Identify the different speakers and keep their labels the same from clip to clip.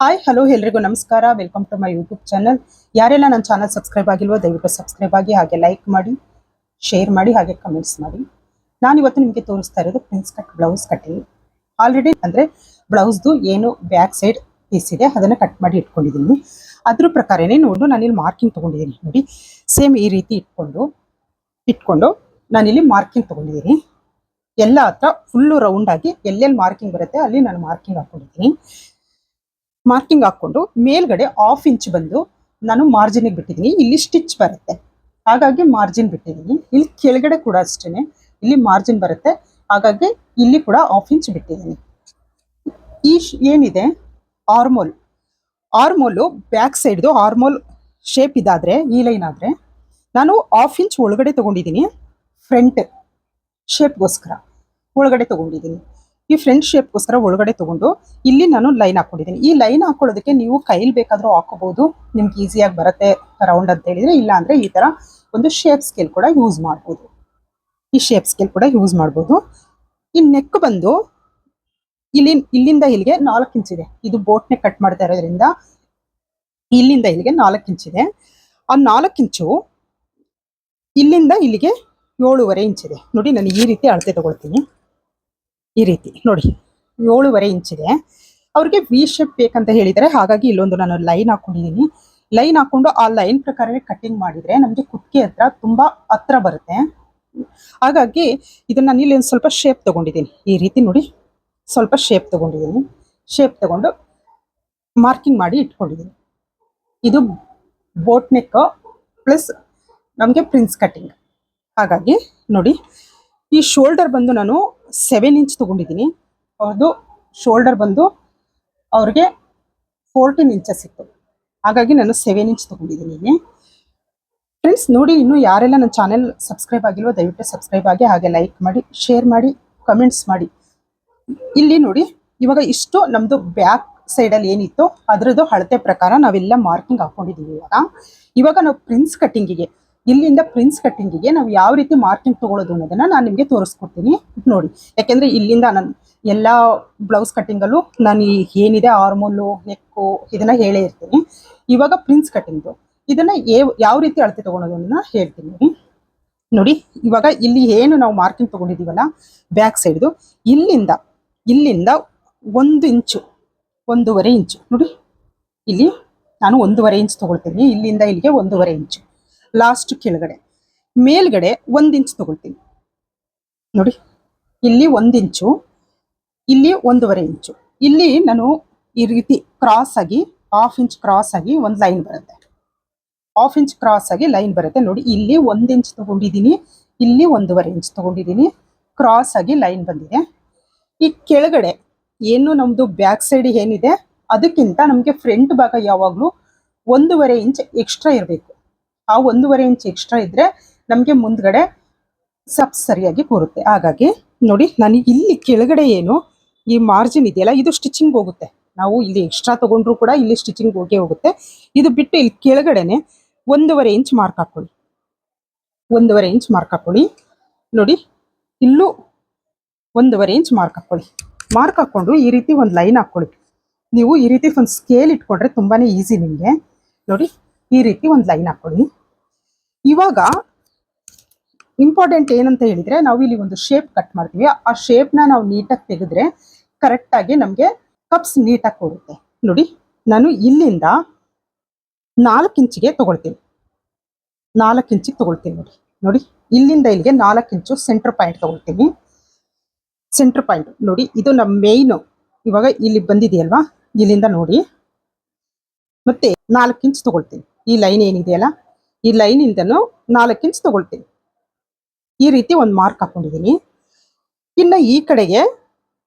Speaker 1: Hi hello ಎಲ್ರಿಗೂ ನಮಸ್ಕಾರ. Welcome to my YouTube channel. ಯಾರೆಲ್ಲ ನನ್ನ ಚಾನಲ್ ಸಬ್ಸ್ಕ್ರೈಬ್ ಆಗಿಲ್ವೋ ದಯವಿಟ್ಟು ಸಬ್ಸ್ಕ್ರೈಬ್ ಆಗಿ, ಹಾಗೆ ಲೈಕ್ ಮಾಡಿ, ಶೇರ್ ಮಾಡಿ, ಹಾಗೆ ಕಮೆಂಟ್ಸ್ ಮಾಡಿ. ನಾನು ಇವತ್ತು ನಿಮಗೆ ತೋರಿಸ್ತಾ ಇರೋದು prince cut blouse cutting. Already ಅಂದರೆ ಬ್ಲೌಸ್ದು ಏನು ಬ್ಯಾಕ್ ಸೈಡ್ ಪೀಸ್ ಇದೆ ಅದನ್ನು ಕಟ್ ಮಾಡಿ ಇಟ್ಕೊಂಡಿದ್ದೀನಿ. ಅದ್ರ ಪ್ರಕಾರನೇ ನೋಡು ನಾನಿಲ್ಲಿ ಮಾರ್ಕಿಂಗ್ ತೊಗೊಂಡಿದ್ದೀನಿ. ನೋಡಿ ಸೇಮ್ ಈ ರೀತಿ ಇಟ್ಕೊಂಡು ನಾನಿಲ್ಲಿ ಮಾರ್ಕಿಂಗ್ ತೊಗೊಂಡಿದ್ದೀನಿ. ಎಲ್ಲ ಹತ್ರ ಫುಲ್ಲು ರೌಂಡ್ ಆಗಿ ಎಲ್ಲೆಲ್ಲಿ ಮಾರ್ಕಿಂಗ್ ಬರುತ್ತೆ ಅಲ್ಲಿ ನಾನು ಮಾರ್ಕಿಂಗ್ ಹಾಕೊಂಡಿದ್ದೀನಿ. ಮಾರ್ಕಿಂಗ್ ಹಾಕೊಂಡು ಮೇಲ್ಗಡೆ 1/2 ಇಂಚ್ ಬಂದು ನಾನು ಮಾರ್ಜಿನಿಗೆ ಬಿಟ್ಟಿದ್ದೀನಿ. ಇಲ್ಲಿ ಸ್ಟಿಚ್ ಬರುತ್ತೆ, ಹಾಗಾಗಿ ಮಾರ್ಜಿನ್ ಬಿಟ್ಟಿದ್ದೀನಿ. ಇಲ್ಲಿ ಕೆಳಗಡೆ ಕೂಡ ಅಷ್ಟೇ ಇಲ್ಲಿ ಮಾರ್ಜಿನ್ ಬರುತ್ತೆ, ಹಾಗಾಗಿ ಇಲ್ಲಿ ಕೂಡ 1/2 ಇಂಚ್ ಬಿಟ್ಟಿದ್ದೀನಿ. ಈ ಏನಿದೆ ಆರ್ಮೋಲು ಬ್ಯಾಕ್ ಸೈಡ್ದು ಆರ್ಮೋಲ್ ಶೇಪ್ ಇದಾದರೆ, ಈ ಲೈನ್ ಆದರೆ ನಾನು 1/2 ಇಂಚ್ ಒಳಗಡೆ ತೊಗೊಂಡಿದ್ದೀನಿ. ಫ್ರಂಟ್ ಶೇಪ್ಗೋಸ್ಕರ ಒಳಗಡೆ ತೊಗೊಂಡಿದ್ದೀನಿ. ಈ ಫ್ರಂಟ್ ಶೇಪ್ಗೋಸ್ಕರ ಒಳಗಡೆ ತೊಗೊಂಡು ಇಲ್ಲಿ ನಾನು ಲೈನ್ ಹಾಕೊಂಡಿದ್ದೀನಿ. ಈ ಲೈನ್ ಹಾಕೊಳ್ಳೋದಕ್ಕೆ ನೀವು ಕೈಲಿ ಬೇಕಾದರೂ ಹಾಕೋಬಹುದು, ನಿಮ್ಗೆ ಈಸಿಯಾಗಿ ಬರುತ್ತೆ ರೌಂಡ್ ಅಂತ ಹೇಳಿದರೆ. ಇಲ್ಲ ಅಂದರೆ ಈ ಥರ ಒಂದು ಶೇಪ್ ಸ್ಕೇಲ್ ಕೂಡ ಯೂಸ್ ಮಾಡ್ಬೋದು. ಈ ಶೇಪ್ ಸ್ಕೇಲ್ ಕೂಡ ಯೂಸ್ ಮಾಡ್ಬೋದು. ಈ ನೆಕ್ ಬಂದು ಇಲ್ಲಿಂದ ಇಲ್ಲಿಗೆ 4 ಇಂಚ್ ಇದೆ. ಇದು ಬೋಟ್ ನೆಕ್ ಕಟ್ ಮಾಡ್ತಾ ಇರೋದ್ರಿಂದ ಇಲ್ಲಿಂದ ಇಲ್ಲಿಗೆ 4 ಇಂಚ್ ಇದೆ. ಆ 4 ಇಂಚು ಇಲ್ಲಿಂದ ಇಲ್ಲಿಗೆ 7.5 ಇಂಚ್ ಇದೆ. ನೋಡಿ ನಾನು ಈ ರೀತಿ ಅಳತೆ ತಗೊಳ್ತೀನಿ. ಈ ರೀತಿ ನೋಡಿ 7.5 ಇಂಚ್ ಇದೆ. ಅವ್ರಿಗೆ ವಿ ಶೇಪ್ ಬೇಕಂತ ಹೇಳಿದರೆ, ಹಾಗಾಗಿ ಇಲ್ಲೊಂದು ನಾನು ಲೈನ್ ಹಾಕೊಂಡಿದ್ದೀನಿ. ಲೈನ್ ಹಾಕೊಂಡು ಆ ಲೈನ್ ಪ್ರಕಾರವೇ ಕಟ್ಟಿಂಗ್ ಮಾಡಿದರೆ ನಮಗೆ ಕುತ್ತಿಗೆ ಹತ್ರ ತುಂಬ ಹತ್ರ ಬರುತ್ತೆ. ಹಾಗಾಗಿ ಇದನ್ನು ನಾನು ಇಲ್ಲಿ ಒಂದು ಸ್ವಲ್ಪ ಶೇಪ್ ತೊಗೊಂಡಿದ್ದೀನಿ. ಈ ರೀತಿ ನೋಡಿ ಸ್ವಲ್ಪ ಶೇಪ್ ತೊಗೊಂಡಿದ್ದೀನಿ. ಶೇಪ್ ತೊಗೊಂಡು ಮಾರ್ಕಿಂಗ್ ಮಾಡಿ ಇಟ್ಕೊಂಡಿದ್ದೀನಿ. ಇದು ಬೋಟ್ ನೆಕ್ ಪ್ಲಸ್ ನಮಗೆ ಪ್ರಿನ್ಸ್ ಕಟ್ಟಿಂಗ್. ಹಾಗಾಗಿ ನೋಡಿ ಈ ಶೋಲ್ಡರ್ ಬಂದು ನಾನು 7 ಇಂಚ್ ತೊಗೊಂಡಿದ್ದೀನಿ. ಅವ್ರದ್ದು ಶೋಲ್ಡರ್ ಬಂದು ಅವ್ರಿಗೆ 14 ಇಂಚಸ್ ಇತ್ತು, ಹಾಗಾಗಿ ನಾನು 7 ಇಂಚ್ ತೊಗೊಂಡಿದ್ದೀನಿ. ಫ್ರೆಂಡ್ಸ್ ನೋಡಿ, ಇನ್ನೂ ಯಾರೆಲ್ಲ ನನ್ನ ಚಾನೆಲ್ ಸಬ್ಸ್ಕ್ರೈಬ್ ಆಗಿಲ್ವೋ ದಯವಿಟ್ಟು ಸಬ್ಸ್ಕ್ರೈಬ್ ಆಗಿ, ಹಾಗೆ ಲೈಕ್ ಮಾಡಿ, ಶೇರ್ ಮಾಡಿ, ಕಮೆಂಟ್ಸ್ ಮಾಡಿ. ಇಲ್ಲಿ ನೋಡಿ ಇವಾಗ ಇಷ್ಟು ನಮ್ಮದು ಬ್ಯಾಕ್ ಸೈಡಲ್ಲಿ ಏನಿತ್ತು ಅದರದ್ದು ಅಳತೆ ಪ್ರಕಾರ ನಾವೆಲ್ಲ ಮಾರ್ಕಿಂಗ್ ಹಾಕ್ಕೊಂಡಿದ್ದೀವಿ. ಇವಾಗ ನಾವು ಪ್ರಿನ್ಸ್ ಕಟ್ಟಿಂಗಿಗೆ, ಇಲ್ಲಿಂದ ಪ್ರಿನ್ಸ್ ಕಟ್ಟಿಂಗಿಗೆ ನಾವು ಯಾವ ರೀತಿ ಮಾರ್ಕಿಂಗ್ ತೊಗೊಳ್ಳೋದು ಅನ್ನೋದನ್ನು ನಾನು ನಿಮಗೆ ತೋರಿಸ್ಕೊಡ್ತೀನಿ ನೋಡಿ. ಯಾಕೆಂದರೆ ಇಲ್ಲಿಂದ ನಾನು ಎಲ್ಲ ಬ್ಲೌಸ್ ಕಟ್ಟಿಂಗಲ್ಲೂ ನಾನು ಏನಿದೆ ಆರ್ಮೋಲು ನೆಕ್ಕು ಇದನ್ನು ಹೇಳೇ ಇರ್ತೀನಿ. ಇವಾಗ ಪ್ರಿನ್ಸ್ ಕಟ್ಟಿಂಗು ಇದನ್ನು ಯಾವ ರೀತಿ ಅಳತೆ ತೊಗೊಳೋದು ಅನ್ನೋದನ್ನ ಹೇಳ್ತೀನಿ ನೋಡಿ. ಇವಾಗ ಇಲ್ಲಿ ಏನು ನಾವು ಮಾರ್ಕಿಂಗ್ ತೊಗೊಂಡಿದ್ದೀವಲ್ಲ ಬ್ಯಾಕ್ ಸೈಡ್ದು, ಇಲ್ಲಿಂದ 1 ಇಂಚು 1.5 ಇಂಚು ನೋಡಿ. ಇಲ್ಲಿ ನಾನು 1.5 ಇಂಚ್ ತೊಗೊಳ್ತೀನಿ. ಇಲ್ಲಿಂದ ಇಲ್ಲಿಗೆ 1.5 ಇಂಚು. ಲಾಸ್ಟ್ ಕೆಳಗಡೆ ಮೇಲ್ಗಡೆ 1 ಇಂಚ್ ತೊಗೊಳ್ತೀನಿ ನೋಡಿ. ಇಲ್ಲಿ 1 ಇಂಚು, ಇಲ್ಲಿ 1.5 ಇಂಚು. ಇಲ್ಲಿ ನಾನು ಈ ರೀತಿ ಕ್ರಾಸ್ ಆಗಿ 1/2 ಇಂಚ್ ಕ್ರಾಸ್ ಆಗಿ ಒಂದು ಲೈನ್ ಬರುತ್ತೆ. 1/2 ಇಂಚ್ ಕ್ರಾಸ್ ಆಗಿ ಲೈನ್ ಬರುತ್ತೆ ನೋಡಿ. ಇಲ್ಲಿ 1 ಇಂಚ್ ತೊಗೊಂಡಿದ್ದೀನಿ, ಇಲ್ಲಿ 1.5 ಇಂಚ್ ತೊಗೊಂಡಿದ್ದೀನಿ. ಕ್ರಾಸ್ ಆಗಿ ಲೈನ್ ಬಂದಿದೆ. ಈ ಕೆಳಗಡೆ ಏನು ನಮ್ಮದು ಬ್ಯಾಕ್ ಸೈಡ್ ಏನಿದೆ ಅದಕ್ಕಿಂತ ನಮಗೆ ಫ್ರಂಟ್ ಭಾಗ ಯಾವಾಗಲೂ 1.5 ಇಂಚ್ ಎಕ್ಸ್ಟ್ರಾ ಇರಬೇಕು. ಆ 1.5 ಇಂಚ್ ಎಕ್ಸ್ಟ್ರಾ ಇದ್ದರೆ ನಮಗೆ ಮುಂದ್ಗಡೆ ಸರಿಯಾಗಿ ಕೂರುತ್ತೆ. ಹಾಗಾಗಿ ನೋಡಿ ನಾನು ಇಲ್ಲಿ ಕೆಳಗಡೆ ಏನು ಈ ಮಾರ್ಜಿನ್ ಇದೆಯಲ್ಲ ಇದು ಸ್ಟಿಚಿಂಗ್ ಹೋಗುತ್ತೆ. ನಾವು ಇಲ್ಲಿ ಎಕ್ಸ್ಟ್ರಾ ತೊಗೊಂಡ್ರು ಕೂಡ ಇಲ್ಲಿ ಸ್ಟಿಚಿಂಗ್ ಹೋಗುತ್ತೆ. ಇದು ಬಿಟ್ಟು ಇಲ್ಲಿ ಕೆಳಗಡೆನೆ 1.5 ಇಂಚ್ ಮಾರ್ಕ್ ಹಾಕ್ಕೊಳ್ಳಿ. 1.5 ಇಂಚ್ ಮಾರ್ಕ್ ಹಾಕ್ಕೊಳ್ಳಿ ನೋಡಿ. ಇಲ್ಲೂ 1.5 ಇಂಚ್ ಮಾರ್ಕ್ ಹಾಕ್ಕೊಳ್ಳಿ. ಮಾರ್ಕ್ ಹಾಕ್ಕೊಂಡು ಈ ರೀತಿ ಒಂದು ಲೈನ್ ಹಾಕ್ಕೊಳ್ಳಿ. ನೀವು ಈ ರೀತಿ ಒಂದು ಸ್ಕೇಲ್ ಇಟ್ಕೊಂಡ್ರೆ ತುಂಬಾ ಈಸಿ ನಿಮಗೆ ನೋಡಿ. ಈ ರೀತಿ ಒಂದು ಲೈನ್ ಹಾಕ್ಕೊಳ್ಳಿ. ಇವಾಗ ಇಂಪಾರ್ಟೆಂಟ್ ಏನಂತ ಹೇಳಿದರೆ, ನಾವು ಇಲ್ಲಿ ಒಂದು ಶೇಪ್ ಕಟ್ ಮಾಡ್ತೀವಿ. ಆ ಶೇಪ್ನ ನಾವು ನೀಟಾಗಿ ತೆಗೆದ್ರೆ ಕರೆಕ್ಟಾಗಿ ನಮಗೆ ಕಪ್ಸ್ ನೀಟಾಗಿ ಕೊಡುತ್ತೆ ನೋಡಿ. ನಾನು ಇಲ್ಲಿಂದ 4 ಇಂಚಿಗೆ ತೊಗೊಳ್ತೀನಿ. 4 ಇಂಚಿಗೆ ತೊಗೊಳ್ತೀನಿ ನೋಡಿ. ಇಲ್ಲಿಂದ ಇಲ್ಲಿಗೆ 4 ಇಂಚು ಸೆಂಟ್ರ್ ಪಾಯಿಂಟ್ ತೊಗೊಳ್ತೀನಿ. ಸೆಂಟ್ರ್ ಪಾಯಿಂಟ್ ನೋಡಿ, ಇದು ನಮ್ಮ ಮೇಯ್ನು. ಇವಾಗ ಇಲ್ಲಿ ಬಂದಿದೆಯಲ್ವಾ, ಇಲ್ಲಿಂದ ನೋಡಿ ಮತ್ತೆ 4 ಇಂಚ್ ತೊಗೊಳ್ತೀನಿ. ಈ ಲೈನ್ ಏನಿದೆಯಲ್ಲ ಈ ಲೈನಿಂದನೂ 4 ಇಂಚ್ ತೊಗೊಳ್ತೀನಿ. ಈ ರೀತಿ ಒಂದು ಮಾರ್ಕ್ ಹಾಕೊಂಡಿದ್ದೀನಿ. ಇನ್ನು ಈ ಕಡೆಗೆ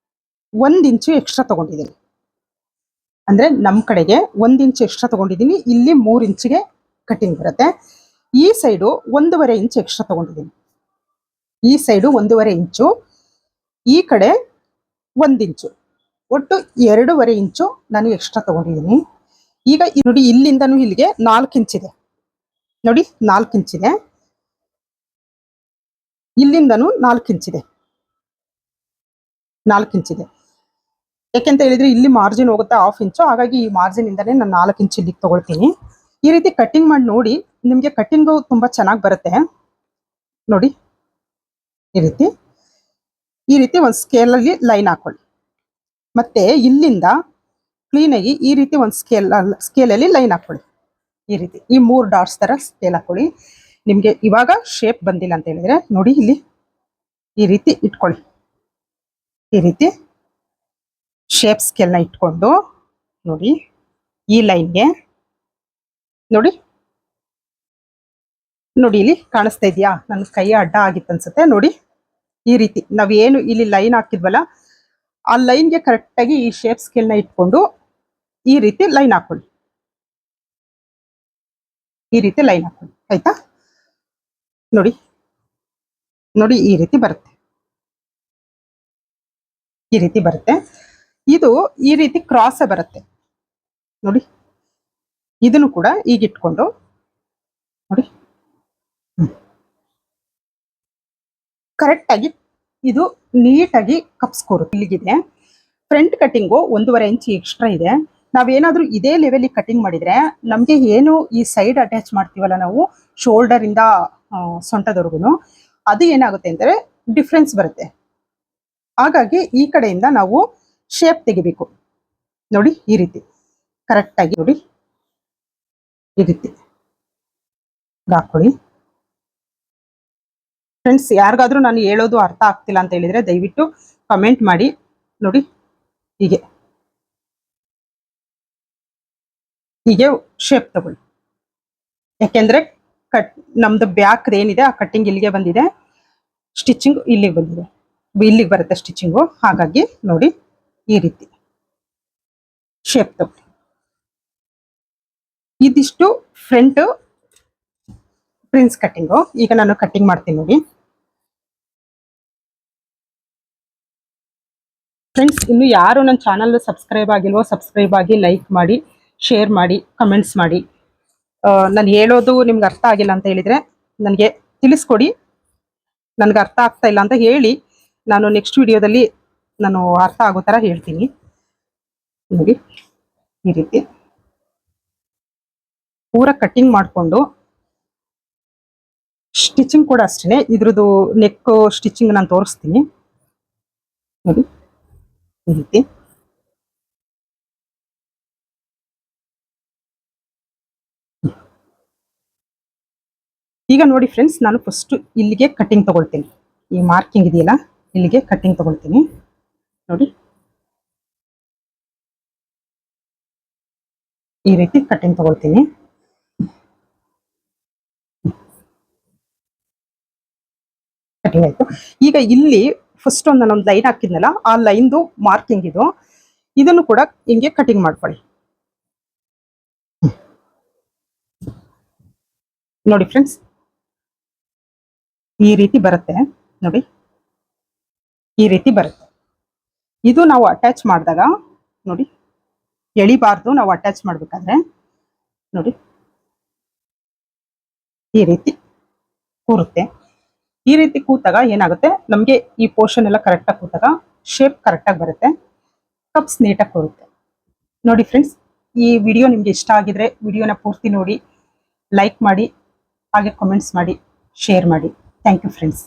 Speaker 1: 1 ಇಂಚು ಎಕ್ಸ್ಟ್ರಾ ತೊಗೊಂಡಿದ್ದೀನಿ. ಅಂದರೆ ನಮ್ಮ ಕಡೆಗೆ 1 ಇಂಚ್ ಎಕ್ಸ್ಟ್ರಾ ತೊಗೊಂಡಿದ್ದೀನಿ. ಇಲ್ಲಿ 3 ಇಂಚಿಗೆ ಕಟ್ಟಿಂಗ್ ಬರುತ್ತೆ. ಈ ಸೈಡು 1.5 ಇಂಚ್ ಎಕ್ಸ್ಟ್ರಾ ತೊಗೊಂಡಿದ್ದೀನಿ. ಈ ಸೈಡು 1.5 ಇಂಚು, ಈ ಕಡೆ 1 ಇಂಚು, ಒಟ್ಟು 2.5 ಇಂಚು ನಾನು ಎಕ್ಸ್ಟ್ರಾ ತೊಗೊಂಡಿದ್ದೀನಿ. ಈಗ ನೋಡಿ ಇಲ್ಲಿಂದನೂ ಇಲ್ಲಿಗೆ 4 ಇಂಚಿದೆ ನೋಡಿ. 4 ಇಂಚಿದೆ. ಇಲ್ಲಿಂದನೂ 4 ಇಂಚಿದೆ. 4 ಇಂಚಿದೆ. ಯಾಕೆಂತ ಹೇಳಿದ್ರೆ ಇಲ್ಲಿ ಮಾರ್ಜಿನ್ ಹೋಗುತ್ತೆ 1/2 ಇಂಚು, ಹಾಗಾಗಿ ಈ ಮಾರ್ಜಿನ್ ಇಂದಾನೆ ನಾನು 4 ಇಂಚ್ ಇಲ್ಲಿಗೆ ತಗೊಳ್ತೀನಿ. ಈ ರೀತಿ ಕಟ್ಟಿಂಗ್ ಮಾಡಿ ನೋಡಿ, ನಿಮ್ಗೆ ಕಟ್ಟಿಂಗು ತುಂಬಾ ಚೆನ್ನಾಗಿ ಬರುತ್ತೆ ನೋಡಿ. ಈ ರೀತಿ ಒಂದು ಸ್ಕೇಲ್ ಅಲ್ಲಿ ಲೈನ್ ಹಾಕೊಳ್ಳಿ. ಮತ್ತೆ ಇಲ್ಲಿಂದ ಕ್ಲೀನ್ ಆಗಿ ಈ ರೀತಿ ಒಂದು ಸ್ಕೇಲ್ ಅಲ್ಲಿ ಲೈನ್ ಹಾಕೊಳ್ಳಿ. ಈ ರೀತಿ ಈ 3 ಡಾಟ್ಸ್ ತರ ಸ್ಕೇಲ್ ಹಾಕೊಳ್ಳಿ. ನಿಮ್ಗೆ ಇವಾಗ ಶೇಪ್ ಬಂದಿಲ್ಲ ಅಂತ ಹೇಳಿದ್ರೆ ನೋಡಿ, ಇಲ್ಲಿ ಈ ರೀತಿ ಇಟ್ಕೊಳ್ಳಿ. ಈ ರೀತಿ ಶೇಪ್ ಸ್ಕೇಲ್ನ ಇಟ್ಕೊಂಡು ನೋಡಿ, ಈ ಲೈನ್ಗೆ ನೋಡಿ ಇಲ್ಲಿ ಕಾಣಿಸ್ತಾ ಇದೆಯಾ? ನನ್ನ ಕೈ ಅಡ್ಡ ಆಗಿತ್ತು ಅನ್ಸುತ್ತೆ ನೋಡಿ. ಈ ರೀತಿ ನಾವೇನು ಇಲ್ಲಿ ಲೈನ್ ಹಾಕಿದ್ವಲ್ಲ, ಆ ಲೈನ್ಗೆ ಕರೆಕ್ಟ್ ಆಗಿ ಈ ಶೇಪ್ ಸ್ಕೇಲ್ನ ಇಟ್ಕೊಂಡು ಈ ರೀತಿ ಲೈನ್ ಹಾಕೊಳ್ಳಿ. ಈ ರೀತಿ ಲೈನ್ ಹಾಕೊಳ್ಳಿ, ಆಯ್ತಾ? ನೋಡಿ ಈ ರೀತಿ ಬರುತ್ತೆ. ಈ ರೀತಿ ಬರುತ್ತೆ. ಇದು ಈ ರೀತಿ ಕ್ರಾಸ್ ಬರುತ್ತೆ ನೋಡಿ. ಇದನ್ನು ಕೂಡ ಈಗ ಇಟ್ಕೊಂಡು ನೋಡಿ, ಕರೆಕ್ಟ್ ಆಗಿ ಇದು ನೀಟಾಗಿ ಕಪ್ಸ್ಕೋರುತ್ತೆ. ಇಲ್ಲಿಗಿದೆ ಫ್ರಂಟ್ ಕಟಿಂಗು 1.5 ಇಂಚ್ ಎಕ್ಸ್ಟ್ರಾ ಇದೆ. ನಾವೇನಾದ್ರೂ ಇದೇ ಲೆವೆಲ್ ಕಟಿಂಗ್ ಮಾಡಿದ್ರೆ ನಮ್ಗೆ ಏನು ಈ ಸೈಡ್ ಅಟ್ಯಾಚ್ ಮಾಡ್ತೀವಲ್ಲ ನಾವು, ಶೋಲ್ಡರ್ ಇಂದ ಸೊಂಟದವರೆಗೂ, ಅದು ಏನಾಗುತ್ತೆ ಅಂದ್ರೆ ಡಿಫ್ರೆನ್ಸ್ ಬರುತ್ತೆ. ಹಾಗಾಗಿ ಈ ಕಡೆಯಿಂದ ನಾವು ಶೇಪ್ ತೆಗಿಬೇಕು ನೋಡಿ. ಈ ರೀತಿ ಕರೆಕ್ಟ್ ಆಗಿ ನೋಡಿ, ಈ ರೀತಿ ಹಾಕೊಳ್ಳಿ. ಫ್ರೆಂಡ್ಸ್, ಯಾರಿಗಾದ್ರೂ ನಾನು ಹೇಳೋದು ಅರ್ಥ ಆಗ್ತಿಲ್ಲ ಅಂತ ಹೇಳಿದ್ರೆ ದಯವಿಟ್ಟು ಕಮೆಂಟ್ ಮಾಡಿ ನೋಡಿ. ಹೀಗೆ ಶೇಪ್ ತಗೊಳ್ಳಿ. ಯಾಕೆಂದ್ರೆ ನಮ್ದು ಬ್ಯಾಕ್ ಏನಿದೆ ಆ ಕಟ್ಟಿಂಗ್ ಇಲ್ಲಿಗೆ ಬಂದಿದೆ, ಸ್ಟಿಚಿಂಗ್ ಇಲ್ಲಿಗೆ ಬಂದಿದೆ, ಇಲ್ಲಿಗೆ ಬರುತ್ತೆ ಸ್ಟಿಚಿಂಗು. ಹಾಗಾಗಿ ನೋಡಿ ಈ ರೀತಿ ಶೇಪ್ ತಗೊಳ್ಳಿ. ಇದಿಷ್ಟು ಫ್ರಂಟ್ ಪ್ರಿನ್ಸ್ ಕಟ್ಟಿಂಗು. ಈಗ ನಾನು ಕಟ್ಟಿಂಗ್ ಮಾಡ್ತೀನಿ ನೋಡಿ. ಫ್ರೆಂಡ್ಸ್, ಇನ್ನು ಯಾರು ನನ್ನ ಚಾನಲ್ ಸಬ್ಸ್ಕ್ರೈಬ್ ಆಗಿಲ್ವೋ ಸಬ್ಸ್ಕ್ರೈಬ್ ಆಗಿ, ಲೈಕ್ ಮಾಡಿ, ಶೇರ್ ಮಾಡಿ, ಕಮೆಂಟ್ಸ್ ಮಾಡಿ. ನಾನು ಹೇಳೋದು ನಿಮ್ಗೆ ಅರ್ಥ ಆಗಿಲ್ಲ ಅಂತ ಹೇಳಿದ್ರೆ ನನಗೆ ತಿಳಿಸ್ಕೊಡಿ. ನನಗೆ ಅರ್ಥ ಆಗ್ತಾ ಇಲ್ಲ ಅಂತ ಹೇಳಿ, ನಾನು ನೆಕ್ಸ್ಟ್ ವಿಡಿಯೋದಲ್ಲಿ ನಾನು ಅರ್ಥ ಆಗೋ ಥರ ಹೇಳ್ತೀನಿ ನೋಡಿ. ಈ ರೀತಿ ಪೂರ ಕಟ್ಟಿಂಗ್ ಮಾಡಿಕೊಂಡು, ಸ್ಟಿಚಿಂಗ್ ಕೂಡ ಅಷ್ಟೇ, ಇದ್ರದ್ದು ನೆಕ್ ಸ್ಟಿಚಿಂಗ್ ನಾನು ತೋರಿಸ್ತೀನಿ ನೋಡಿ. ಈ ರೀತಿ ಈಗ ನೋಡಿ ಫ್ರೆಂಡ್ಸ್, ನಾನು ಫಸ್ಟ್ ಇಲ್ಲಿಗೆ ಕಟ್ಟಿಂಗ್ ತಗೊಳ್ತೀನಿ. ಈ ಮಾರ್ಕಿಂಗ್ ಇದೆಯಲ್ಲ, ಇಲ್ಲಿಗೆ ಕಟ್ಟಿಂಗ್ ತಗೊಳ್ತೀನಿ ನೋಡಿ. ಈ ರೀತಿ ಕಟ್ಟಿಂಗ್ ತಗೊಳ್ತೀನಿ. ಕಟ್ಟಿಂಗ್ ಆಯ್ತು. ಈಗ ಇಲ್ಲಿ ಫಸ್ಟ್ ನಾನೊಂದು ಲೈನ್ ಹಾಕಿದ್ನಲ್ಲ, ಆ ಲೈನ್ದು ಮಾರ್ಕಿಂಗ್ ಇದು. ಇದನ್ನು ಕೂಡ ಹಿಂಗೆ ಕಟಿಂಗ್ ಮಾಡ್ಕೊಳ್ಳಿ ನೋಡಿ ಫ್ರೆಂಡ್ಸ್. ಈ ರೀತಿ ಬರುತ್ತೆ ನೋಡಿ, ಈ ರೀತಿ ಬರುತ್ತೆ. ಇದು ನಾವು ಅಟ್ಯಾಚ್ ಮಾಡಿದಾಗ ನೋಡಿ, ಎಳಿಬಾರ್ದು ನಾವು ಅಟ್ಯಾಚ್ ಮಾಡ್ಬೇಕಾದ್ರೆ ನೋಡಿ. ಈ ರೀತಿ ಕೂರುತ್ತೆ. ಈ ರೀತಿ ಕೂತಾಗ ಏನಾಗುತ್ತೆ, ನಮಗೆ ಈ ಪೋರ್ಷನ್ ಎಲ್ಲ ಕರೆಕ್ಟಾಗಿ ಕೂತಾಗ ಶೇಪ್ ಕರೆಕ್ಟಾಗಿ ಬರುತ್ತೆ, ಕಪ್ಸ್ ನೀಟಾಗಿ ಕೂರುತ್ತೆ ನೋಡಿ. ಫ್ರೆಂಡ್ಸ್, ಈ ವಿಡಿಯೋ ನಿಮ್ಗೆ ಇಷ್ಟ ಆಗಿದ್ರೆ ವಿಡಿಯೋನ ಪೂರ್ತಿ ನೋಡಿ, ಲೈಕ್ ಮಾಡಿ, ಹಾಗೆ ಕಮೆಂಟ್ಸ್ ಮಾಡಿ, ಶೇರ್ ಮಾಡಿ. Thank you friends.